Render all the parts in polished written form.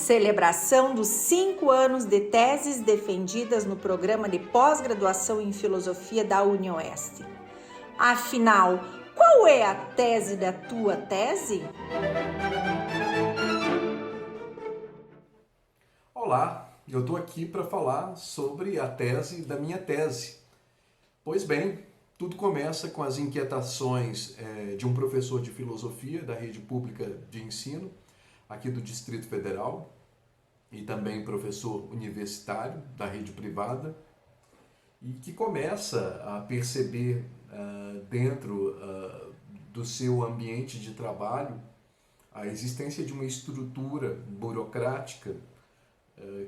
celebração dos 5 anos de teses defendidas no programa de pós-graduação em filosofia da UniOeste. Afinal, qual é a tese da tua tese? Olá, eu estou aqui para falar sobre a tese da minha tese. Pois bem, tudo começa com as inquietações de um professor de filosofia da rede pública de ensino, aqui do Distrito Federal, e também professor universitário da rede privada, e que começa a perceber dentro do seu ambiente de trabalho a existência de uma estrutura burocrática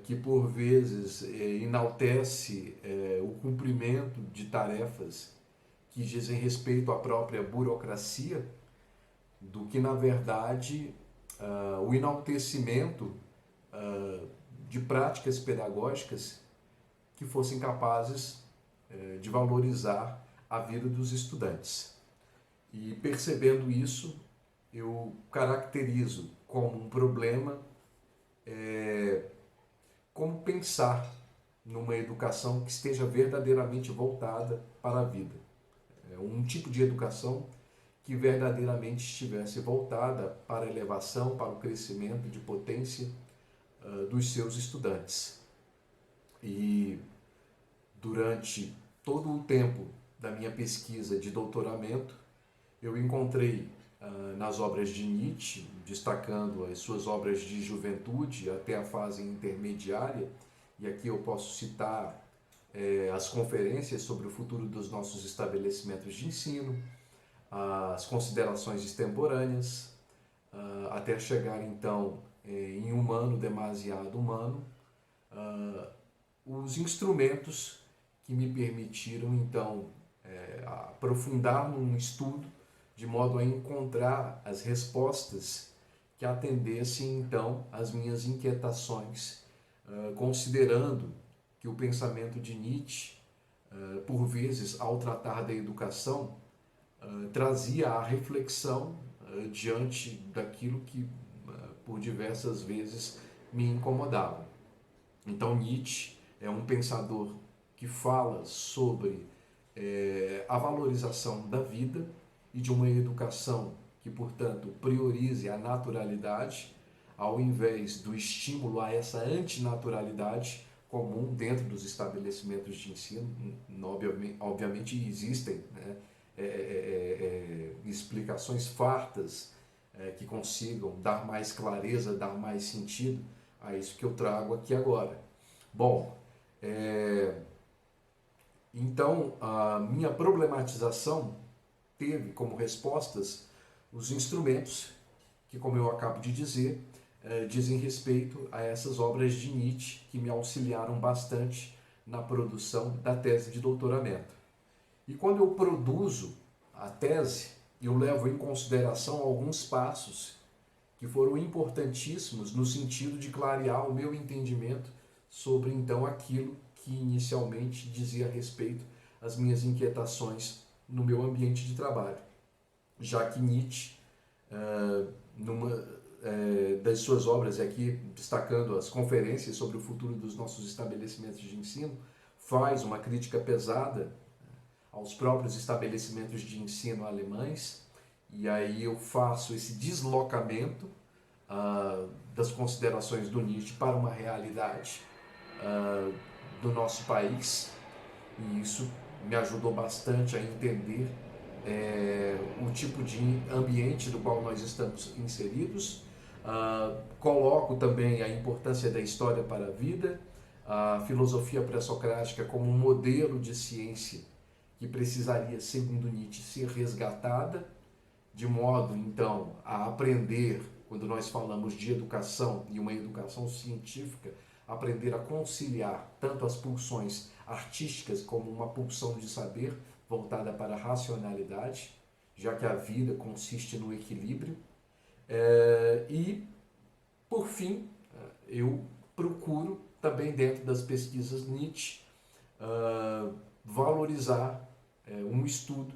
que por vezes enaltece o cumprimento de tarefas que dizem respeito à própria burocracia, do que na verdade o enaltecimento de práticas pedagógicas que fossem capazes de valorizar a vida dos estudantes. E percebendo isso, eu caracterizo como um problema como pensar numa educação que esteja verdadeiramente voltada para a vida. Um tipo de educação que verdadeiramente estivesse voltada para a elevação, para o crescimento de potência dos seus estudantes. E durante todo o tempo da minha pesquisa de doutoramento, eu encontrei nas obras de Nietzsche, destacando as suas obras de juventude até a fase intermediária, e aqui eu posso citar as conferências sobre o futuro dos nossos estabelecimentos de ensino, as considerações extemporâneas, até chegar então em Humano Demasiado Humano, os instrumentos que me permitiram então aprofundar num estudo de modo a encontrar as respostas que atendessem então às minhas inquietações, considerando que o pensamento de Nietzsche, por vezes, ao tratar da educação, trazia a reflexão diante daquilo que, por diversas vezes, me incomodava. Então, Nietzsche é um pensador que fala sobre a valorização da vida e de uma educação que, portanto, priorize a naturalidade, ao invés do estímulo a essa antinaturalidade comum dentro dos estabelecimentos de ensino. Obviamente existem explicações fartas que consigam dar mais clareza, dar mais sentido a isso que eu trago aqui agora. Bom, então a minha problematização teve como respostas os instrumentos que, como eu acabo de dizer, dizem respeito a essas obras de Nietzsche que me auxiliaram bastante na produção da tese de doutoramento. E quando eu produzo a tese, eu levo em consideração alguns passos que foram importantíssimos no sentido de clarear o meu entendimento sobre então aquilo que inicialmente dizia respeito às minhas inquietações no meu ambiente de trabalho, já que Nietzsche, numa das suas obras, aqui destacando as conferências sobre o futuro dos nossos estabelecimentos de ensino, faz uma crítica pesada aos próprios estabelecimentos de ensino alemães, e aí eu faço esse deslocamento das considerações do Nietzsche para uma realidade do nosso país, e isso me ajudou bastante a entender o tipo de ambiente do qual nós estamos inseridos. Coloco também a importância da história para a vida, a filosofia pré-socrática como um modelo de ciência que precisaria, segundo Nietzsche, ser resgatada, de modo, então, a aprender, quando nós falamos de educação e uma educação científica, aprender a conciliar tanto as pulsões artísticas como uma pulsão de saber voltada para a racionalidade, já que a vida consiste no equilíbrio. E, por fim, eu procuro, também dentro das pesquisas Nietzsche, valorizar um estudo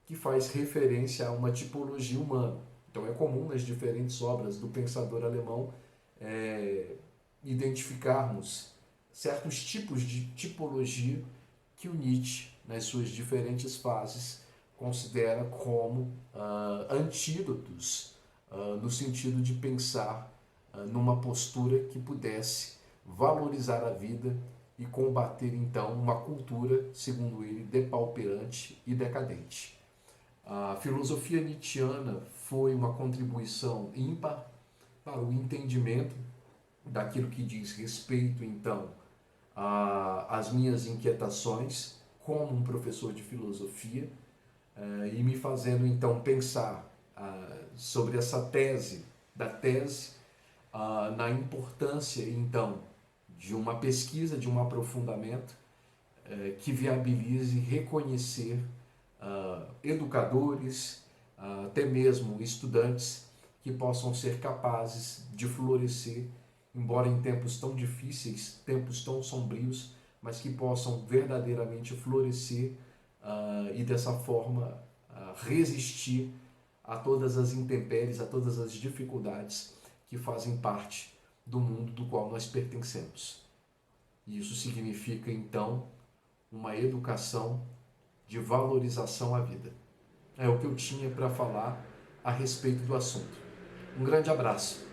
que faz referência a uma tipologia humana. Então é comum nas diferentes obras do pensador alemão identificarmos certos tipos de tipologia que o Nietzsche, nas suas diferentes fases, considera como antídotos no sentido de pensar numa postura que pudesse valorizar a vida e combater então uma cultura, segundo ele, depauperante e decadente. A filosofia nietzschiana foi uma contribuição ímpar para o entendimento daquilo que diz respeito então às minhas inquietações como um professor de filosofia, e me fazendo então pensar sobre essa tese, na importância então de uma pesquisa, de um aprofundamento que viabilize reconhecer educadores, até mesmo estudantes que possam ser capazes de florescer, embora em tempos tão difíceis, tempos tão sombrios, mas que possam verdadeiramente florescer e dessa forma resistir a todas as intempéries, a todas as dificuldades que fazem parte do mundo do qual nós pertencemos. E isso significa, então, uma educação de valorização à vida. É o que eu tinha para falar a respeito do assunto. Um grande abraço.